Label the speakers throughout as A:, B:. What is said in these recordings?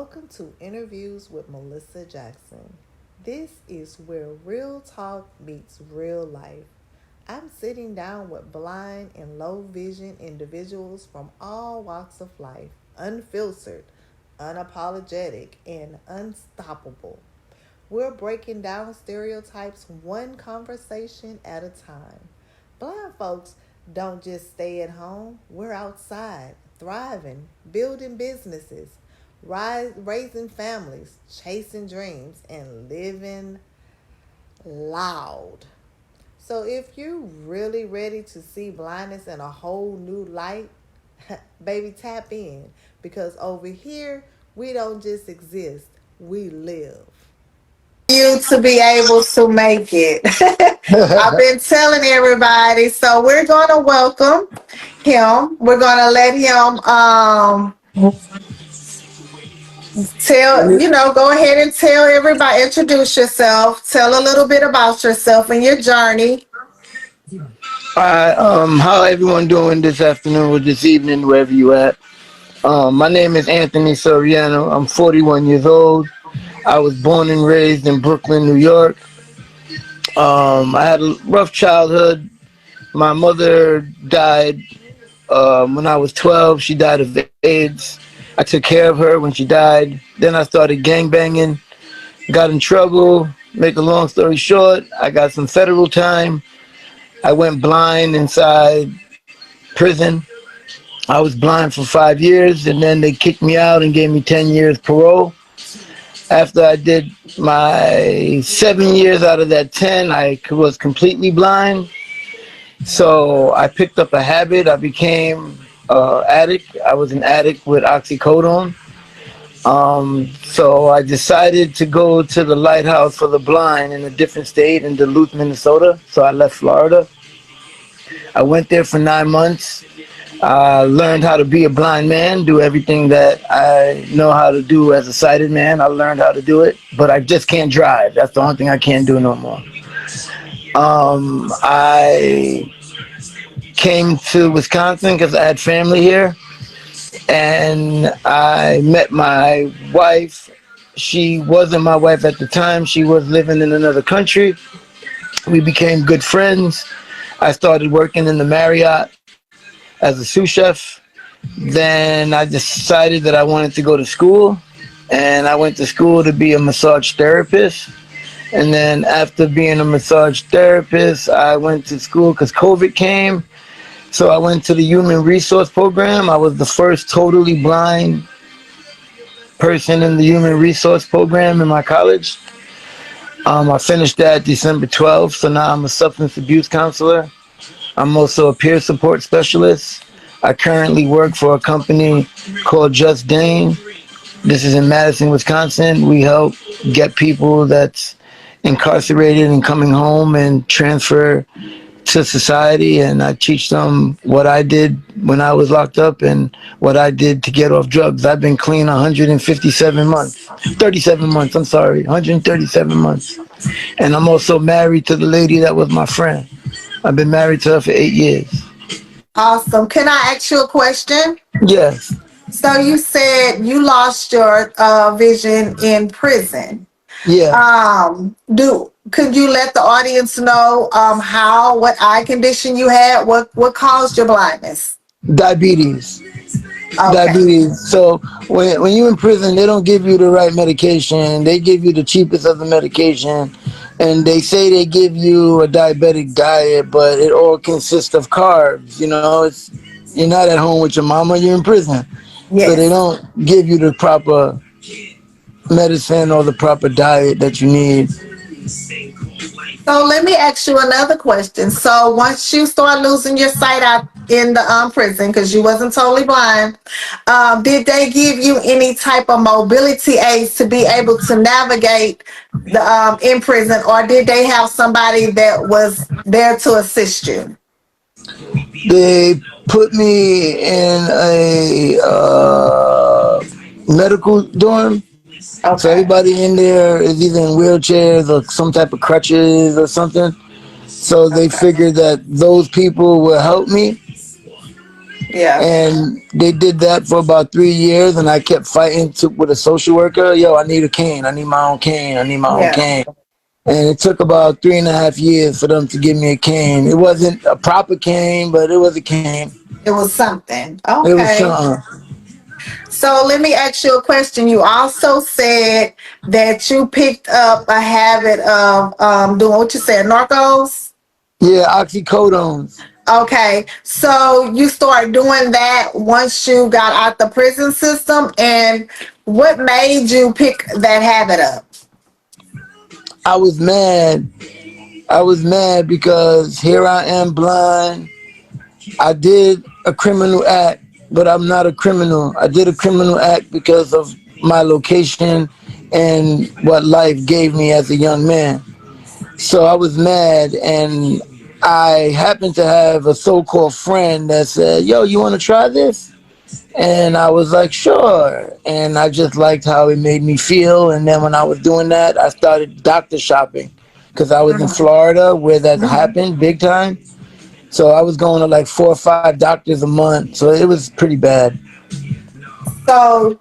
A: welcome to Interviews with Melissa Jackson. This is where real talk meets real life. I'm sitting down with blind and low vision individuals from all walks of life, unfiltered, unapologetic, and unstoppable. We're breaking down stereotypes one conversation at a time. Blind folks don't just stay at home, we're outside, thriving, building businesses, raising families, chasing dreams, and living loud. So, if you're really ready to see blindness in a whole new light, baby, tap in because over here, we don't just exist, we live. You to be able to make it. I've been telling everybody, so we're gonna welcome him. We're gonna let him go ahead and tell everybody, introduce yourself, tell a little bit about yourself and your journey.
B: How everyone doing this afternoon or this evening, wherever you at? My name is Anthony Soriano. I'm 41 years old. I was born and raised in Brooklyn, New York. I had a rough childhood. My mother died when I was 12. She died of AIDS. I took care of her when she died. Then I started gang banging, got in trouble. Make a long story short, I got some federal time. I went blind inside prison. I was blind for 5 years, and then they kicked me out and gave me 10 years parole. After I did my 7 years out of that 10, I was completely blind. So I picked up a habit. I became an addict. I was an addict with oxycodone. So I decided to go to the Lighthouse for the Blind in a different state in Duluth, Minnesota. So I left Florida. I went there for 9 months. Learned how to be a blind man, do everything that I know how to do as a sighted man. I learned how to do it, but I just can't drive. That's the only thing I can't do no more. I came to Wisconsin because I had family here, and I met my wife. She wasn't my wife at the time. She was living in another country. We became good friends. I started working in the Marriott as a sous chef. Then I decided that I wanted to go to school, and I went to school to be a massage therapist. And then after being a massage therapist, I went to school because COVID came. So I went to the human resource program. I was the first totally blind person in the human resource program in my college. I finished that December 12th, so now I'm a substance abuse counselor. I'm also a peer support specialist. I currently work for a company called Just Dane. This is in Madison, Wisconsin. We help get people that's incarcerated and coming home and transfer to society, and I teach them what I did when I was locked up and what I did to get off drugs. I've been clean 157 months. 37 months, I'm sorry. 137 months. And I'm also married to the lady that was my friend. I've been married to her for 8 years.
A: Awesome. Can I ask you a question?
B: Yes.
A: So you said you lost your vision in prison.
B: Yeah.
A: Do could you let the audience know how what eye condition you had? What caused your blindness?
B: Diabetes.
A: Okay.
B: Diabetes. So when you're in prison, they don't give you the right medication. They give you the cheapest of the medication, and they say they give you a diabetic diet, but it all consists of carbs. You're not at home with your mama. You're in prison, so they
A: Yes.
B: don't give you the proper medicine or the proper diet that you need.
A: So let me ask you another question. So once you start losing your sight out in the prison because you wasn't totally blind, did they give you any type of mobility aids to be able to navigate the in prison, or did they have somebody that was there to assist you?
B: They put me in a medical dorm. So
A: Okay.
B: everybody in there is either in wheelchairs or some type of crutches or something. So they
A: Okay.
B: figured that those people will help me.
A: Yeah.
B: And they did that for about 3 years, and I kept fighting with a social worker. Yo, I need a cane. I need my own cane. I need my own
A: Yeah.
B: cane. And it took about 3.5 years for them to give me a cane. It wasn't a proper cane, but it was a cane.
A: It was something.
B: It was
A: Okay.
B: something.
A: So let me ask you a question. You also said that you picked up a habit of doing what you said, narcos.
B: Yeah, oxycodones.
A: Okay, so you started doing that once you got out the prison system, and what made you pick that habit up?
B: I was mad. I was mad because here I am blind. I did a criminal act, but I'm not a criminal. I did a criminal act because of my location and what life gave me as a young man. So I was mad, and I happened to have a so-called friend that said, "Yo, you want to try this?" And I was like, "Sure." And I just liked how it made me feel. And then when I was doing that, I started doctor shopping because I was in
A: Mhm.
B: Florida where that
A: Mhm.
B: happened big time. So I was going to like 4 or 5 doctors a month. So it was pretty bad.
A: So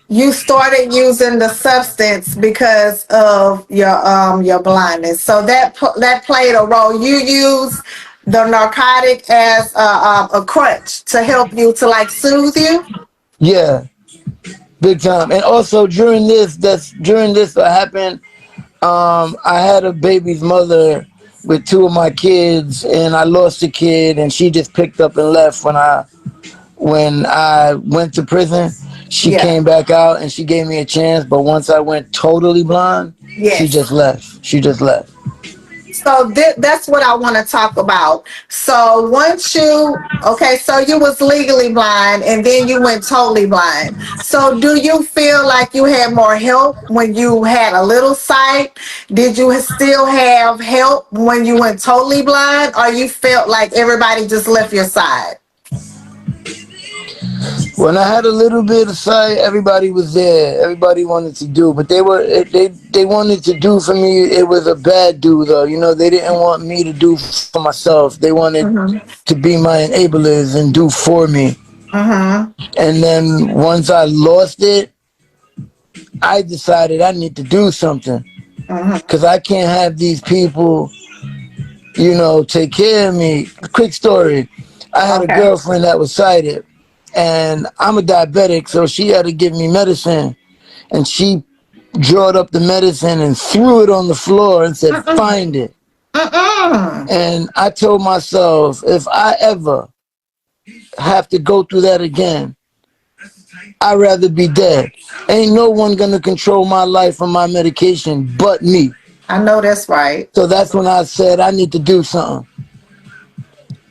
A: you started using the substance because of your blindness. So that played a role. You use the narcotic as a crutch to help you to like soothe you.
B: Yeah, big time. And also during this that happened, I had a baby's mother with two of my kids, and I lost a kid, and she just picked up and left when I went to prison. She
A: Yeah.
B: came back out and she gave me a chance, but once I went totally blind, she
A: Yes.
B: just left. She just left.
A: So that's what I want to talk about. So once you okay, so you was legally blind and then you went totally blind. So do you feel like you had more help when you had a little sight? Did you still have help when you went totally blind, or you felt like everybody just left your side?
B: When I had a little bit of sight, everybody was there. Everybody wanted to do, but they wanted to do for me. It was a bad do though. You know, they didn't want me to do for myself. They wanted
A: Mm-hmm.
B: to be my enablers and do for me.
A: Mm-hmm.
B: And then once I lost it, I decided I need to do something
A: Mm-hmm.
B: because I can't have these people, take care of me. Quick story. I had a
A: Okay.
B: girlfriend that was sighted, and I'm a diabetic, so she had to give me medicine. And she drawed up the medicine and threw it on the floor and said,
A: Mm-mm.
B: "Find it."
A: Mm-mm.
B: And I told myself, if I ever have to go through that again, I'd rather be dead. Ain't no one gonna control my life or my medication but me.
A: I know that's right.
B: So that's when I said I need to do something.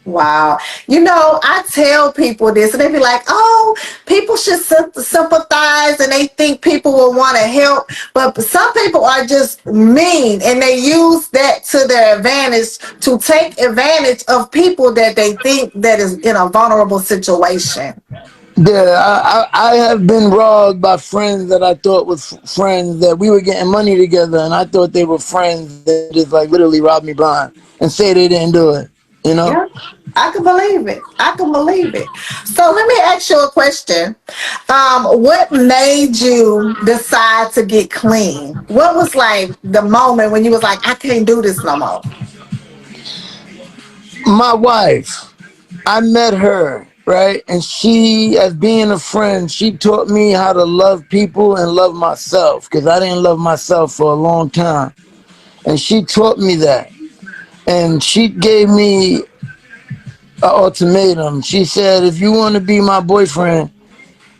A: Wow. You know, I tell people this and they be like, oh, people should sympathize and they think people will want to help. But some people are just mean and they use that to their advantage to take advantage of people that they think that is in a vulnerable situation.
B: Yeah, I have been robbed by friends that I thought was friends that we were getting money together, and I thought they were friends that just like literally robbed me blind and say they didn't do it. You know,
A: Yeah, I can believe it. I can believe it. So let me ask you a question. What made you decide to get clean? What was like the moment when you was like, I can't do this no more?
B: my wife, I met her right, and she, as being a friend, she taught me how to love people and love myself because I didn't love myself for a long time, and she taught me that, and she gave me an ultimatum. She said, if you want to be my boyfriend,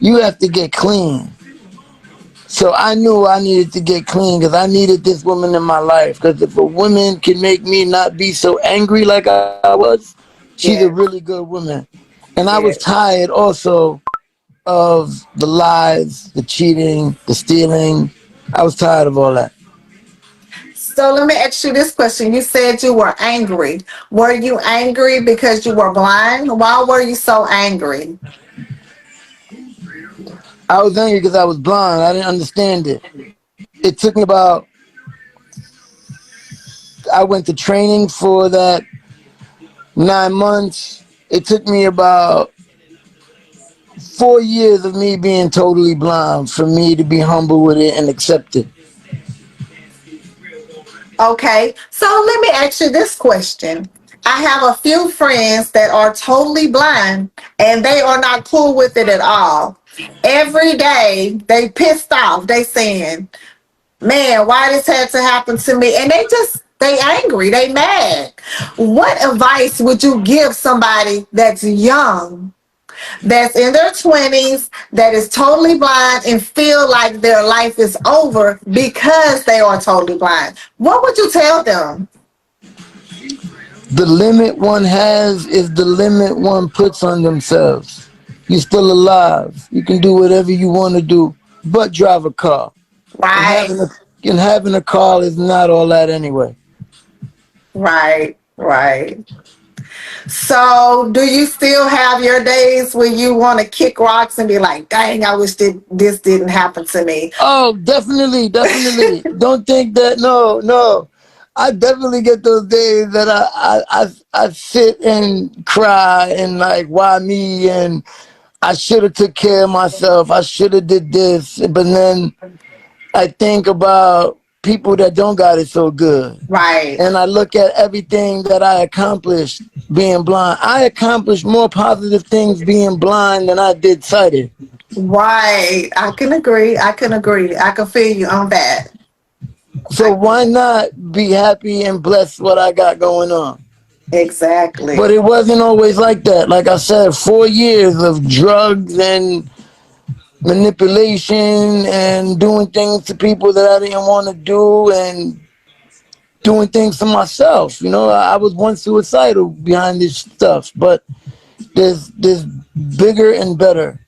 B: you have to get clean. So I knew I needed to get clean because I needed this woman in my life. Because if a woman can make me not be so angry like I was, she's a
A: Yeah,
B: really good woman. And I
A: yeah.
B: was tired also of the lies, the cheating, the stealing. I was tired of all that.
A: So let me ask you this question. You said you were angry. Were you angry because you were blind? Why were you so angry?
B: I was angry because I was blind. I didn't understand it. It took me about, I went to training for that 9 months. It took me about 4 years of me being totally blind for me to be humble with it and accept it.
A: Okay, so let me ask you this question. I have a few friends that are totally blind and they are not cool with it at all. Every day they pissed off. They saying, man, why this had to happen to me? And they angry, they mad. What advice would you give somebody that's young, that's in their 20s, that is totally blind and feel like their life is over because they are totally blind? What would you tell them?
B: The limit one has is the limit one puts on themselves. You're still alive. You can do whatever you want to do, but drive a car. And
A: Right,
B: having a car is not all that anyway.
A: right, right. So, do you still have your days where you want to kick rocks and be like, dang, I wish this didn't happen to me?
B: Oh, definitely, definitely. Don't think that. No, no. I definitely get those days that I sit and cry and like, why me? And I should have took care of myself. I should have did this. But then I think about people that don't got it so good.
A: Right,
B: And I look at everything that I accomplished being blind. I accomplished more positive things being blind than I did sighted.
A: right. I can agree. I can agree. I can feel you on that.
B: So why not be happy and bless what I got going on? But
A: Exactly.
B: it wasn't always like that. Like I said, 4 years of drugs and manipulation and doing things to people that I didn't want to do and doing things to myself. You know, I was once suicidal behind this stuff, but there's bigger and better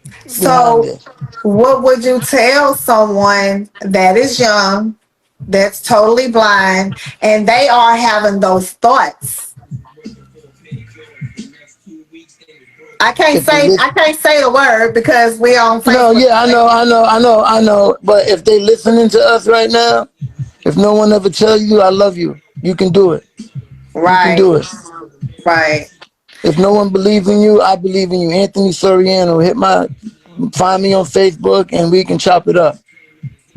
B: behind
A: So,
B: it.
A: what would you tell someone that is young, that's totally blind, and they are having those thoughts?
B: If they
A: I
B: listen,
A: can't say the word because we're on
B: no,
A: Facebook.
B: yeah, I know. But if they listening to us right now, if no one ever tell you I love you, you can do it. You can
A: Right,
B: do it.
A: right.
B: If no one believes in you, I believe in you. Anthony Soriano, find me on Facebook and we can chop it up.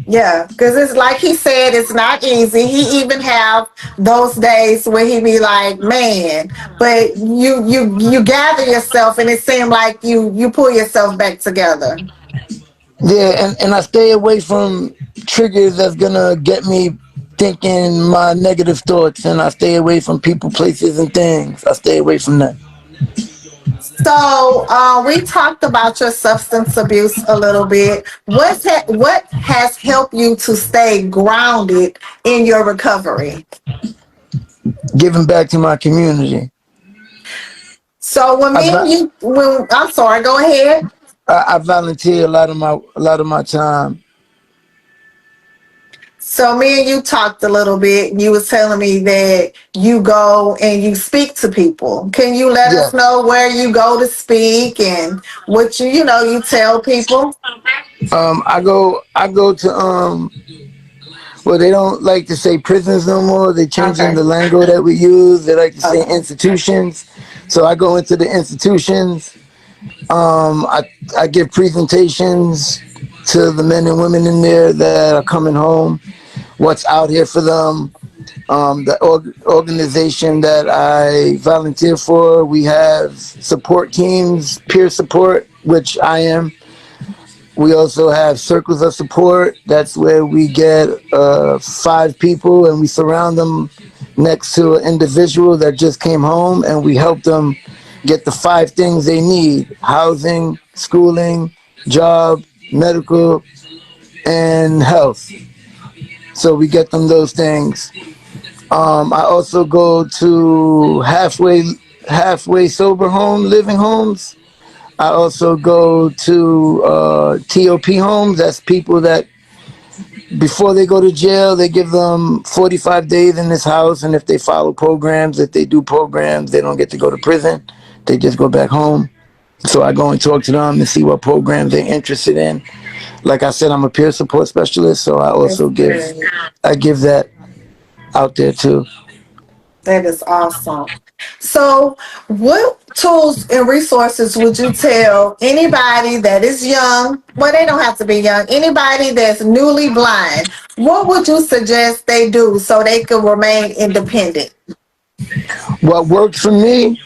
A: Yeah, because it's like he said, it's not easy. He even have those days where he be like, "Man," but you gather yourself, and it seemed like you pull yourself back together.
B: Yeah, and I stay away from triggers that's gonna get me thinking my negative thoughts, and I stay away from people, places, and things. I stay away from that.
A: So we talked about your substance abuse a little bit. What has helped you to stay grounded in your recovery?
B: Giving back to my community.
A: So when
B: I,
A: me and
B: va-
A: you, when I'm sorry, go ahead.
B: I volunteer a lot of my time.
A: So me and you talked a little bit. You was telling me that you go and you speak to people. Can you let us
B: Yes.
A: know where you go to speak and what you tell people?
B: I go to well, they don't like to say prisons no more. They changing
A: Okay.
B: the lingo that we use. They like to say
A: Okay.
B: institutions. So I go into the institutions. I give presentations to the men and women in there that are coming home. What's out here for them? The organization that I volunteer for, we have support teams, peer support, which I am. We also have circles of support. That's where we get 5 people and we surround them next to an individual that just came home and we help them get the 5 things they need: housing, schooling, job, medical, and health. So we get them those things. I also go to halfway sober living homes. I also go to TOP homes. That's people that before they go to jail, they give them 45 days in this house, and if they follow programs, if they do programs, they don't get to go to prison. They just go back home. So I go and talk to them and see what programs they're interested in. Like I said, I'm a peer support specialist, so I
A: That's
B: also give
A: good.
B: I give that out there too.
A: That is awesome. So, what tools and resources would you tell anybody that is young? Well, they don't have to be young. Anybody that's newly blind, what would you suggest they do so they can remain independent?
B: What worked for me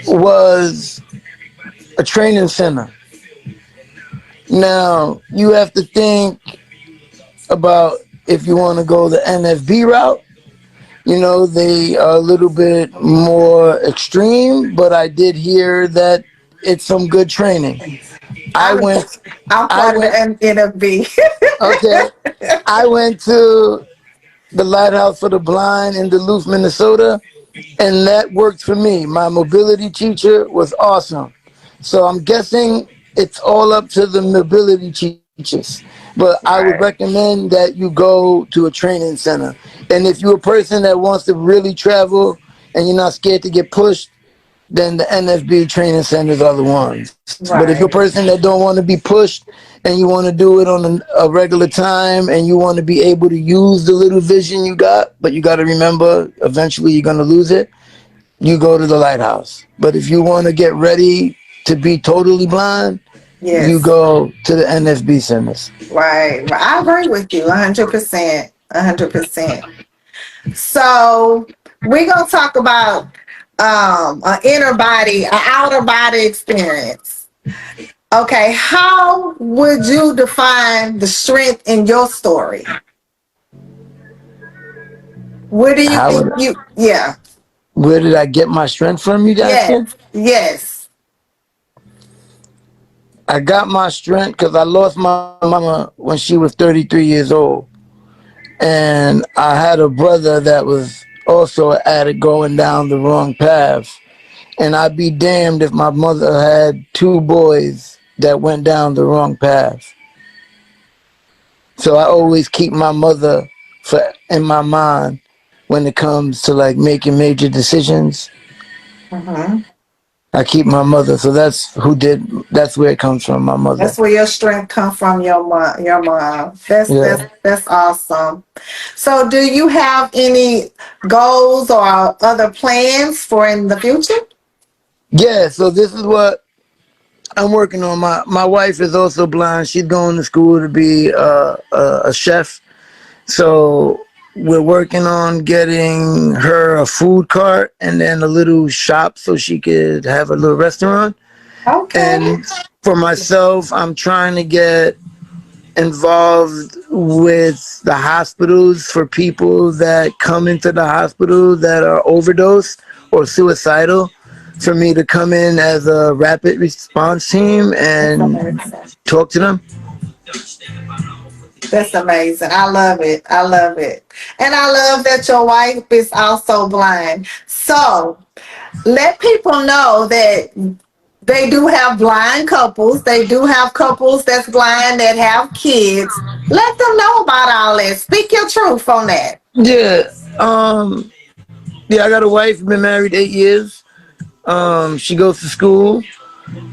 B: was a training center. Now, you have to think about if you want to go the NFB route. You know, they are a little bit more extreme, but I did hear that it's some good training. I
A: I'm
B: went,
A: I'm
B: I
A: part of the
B: went,
A: NFB.
B: okay, I went to the Lighthouse for the Blind in Duluth, Minnesota, and that worked for me. My mobility teacher was awesome. So I'm guessing it's all up to the mobility teachers. But I would
A: Right.
B: recommend that you go to a training center. And if you're a person that wants to really travel and you're not scared to get pushed, then the NFB training centers are the ones. But if you're a
A: Right.
B: person that don't want to be pushed and you want to do it on a regular time and you want to be able to use the little vision you got, but you got to remember eventually you're going to lose it, you go to the lighthouse. But if you want to get ready to be totally blind, you
A: Yes.
B: go to the NFB centers.
A: Right. Right. I agree with you 100%. 100%. So we're gonna talk about an inner body, an outer body experience. Okay, how would you define the strength in your story? Where do you
B: How
A: think
B: would,
A: you yeah.
B: where did I get my strength from, you asking?
A: Yes. Yes.
B: I got my strength because I lost my mama when she was 33 years old. And I had a brother that was also an addict going down the wrong path. And I'd be damned if my mother had two boys that went down the wrong path. So I always keep my mother in my mind when it comes to like making major decisions.
A: Hmm.
B: I keep my mother. So that's where it comes from, my mother.
A: That's where your strength comes from, your mom. Your mom. That's
B: Yeah.
A: that's awesome. So, do you have any goals or other plans for in the future?
B: Yeah. So this is what I'm working on. My wife is also blind. She's going to school to be a chef. So we're working on getting her a food cart and then a little shop so she could have a little restaurant.
A: Okay.
B: And for myself, I'm trying to get involved with the hospitals for people that come into the hospital that are overdose or suicidal, for me to come in as a rapid response team
A: That's
B: and
A: amazing.
B: talk to them.
A: That's amazing. I love it. I love it. And I love that your wife is also blind. So let people know that they do have blind couples. They do have couples that's blind that have kids. Let them know about all that. Speak your truth on that.
B: Yeah. Um yeah, I got a wife, been married 8 years. She goes to school.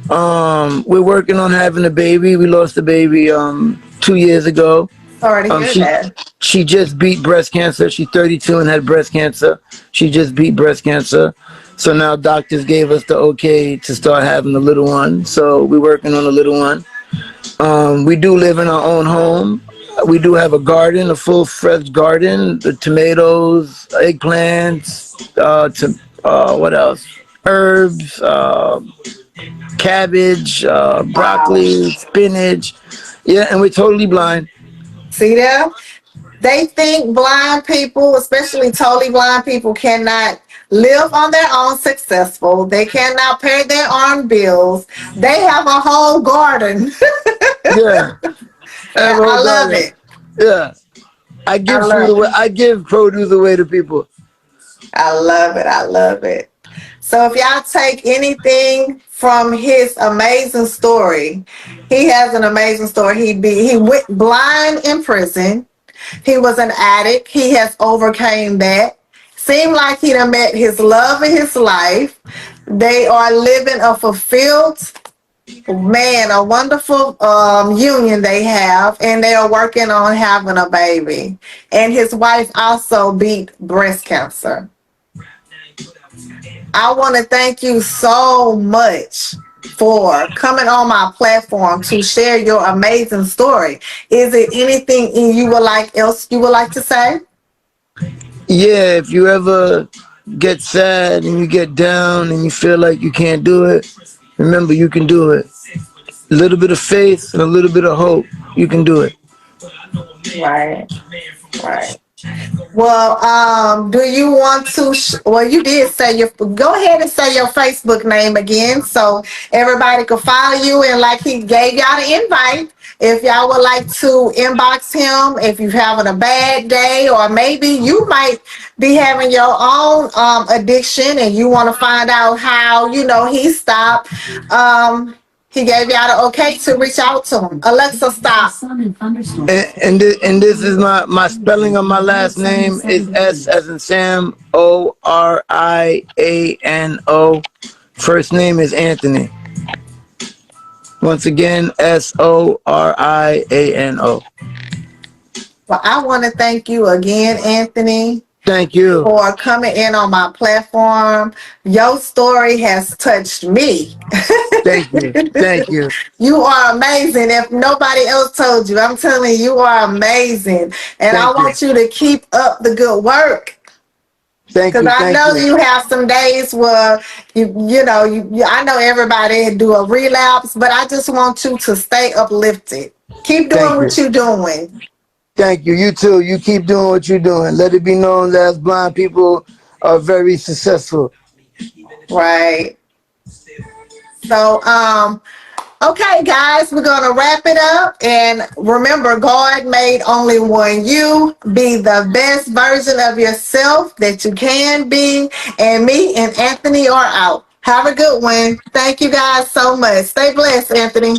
B: We're working on having a baby. We lost a baby 2 years ago.
A: Sorry to
B: Um,
A: hear
B: she
A: that.
B: she just beat breast cancer. She's 32 and had breast cancer. She just beat breast cancer. So now doctors gave us the okay to start having a little one. So we're working on a little one. We do live in our own home. We do have a garden, a full-fledged garden. The tomatoes, eggplants, what else? Herbs, cabbage,
A: Wow.
B: broccoli, spinach. Yeah, and we're totally blind.
A: See there? They think blind people, especially totally blind people, cannot live on their own successful. They cannot pay their own bills. They have a whole garden.
B: Yeah, I have
A: And
B: a whole
A: I love
B: garden.
A: it.
B: Yeah, I
A: I
B: give food
A: love
B: away. I give produce away to people.
A: I love it. I love it. So if y'all take anything from his amazing story, he has an amazing story. He went blind in prison. He was an addict. He has overcame that. Seemed like he done met his love of his life. They are living a fulfilled man, a wonderful union they have, and they are working on having a baby. And his wife also beat breast cancer. I want to thank you so much for coming on my platform to share your amazing story. Is it anything else you would like to say?
B: Yeah, if you ever get sad and you get down and you feel like you can't do it, remember you can do it. A little bit of faith and a little bit of hope, you can do it.
A: Right, right. Well, do you want to? Well, you did say your. Go ahead and say your Facebook name again, so everybody can follow you. And like he gave y'all the invite, if y'all would like to inbox him, if you're having a bad day, or maybe you might be having your own addiction, and you want to find out how he stopped. He gave y'all the okay to reach out to him. Alexa, stop.
B: And this is my spelling of my last name is S as in Sam, Oriano. First name is Anthony. Once again, Soriano.
A: Well, I want to thank you again, Anthony,
B: Thank you.
A: for coming in on my platform. Your story has touched me.
B: Thank you. Thank you.
A: You are amazing. If nobody else told you, I'm telling you, you are amazing. And I
B: Thank you.
A: want you to keep up the good work.
B: Thank you.
A: Because I
B: Thank
A: know
B: you.
A: you have some days where I know everybody do a relapse, but I just want you to stay uplifted. Keep doing
B: Thank
A: what
B: you.
A: you're doing.
B: Thank you. You too. You keep doing what you're doing. Let it be known that blind people are very successful.
A: Right. So, okay, guys, we're going to wrap it up. And remember, God made only one you. Be the best version of yourself that you can be. And me and Anthony are out. Have a good one. Thank you guys so much. Stay blessed, Anthony.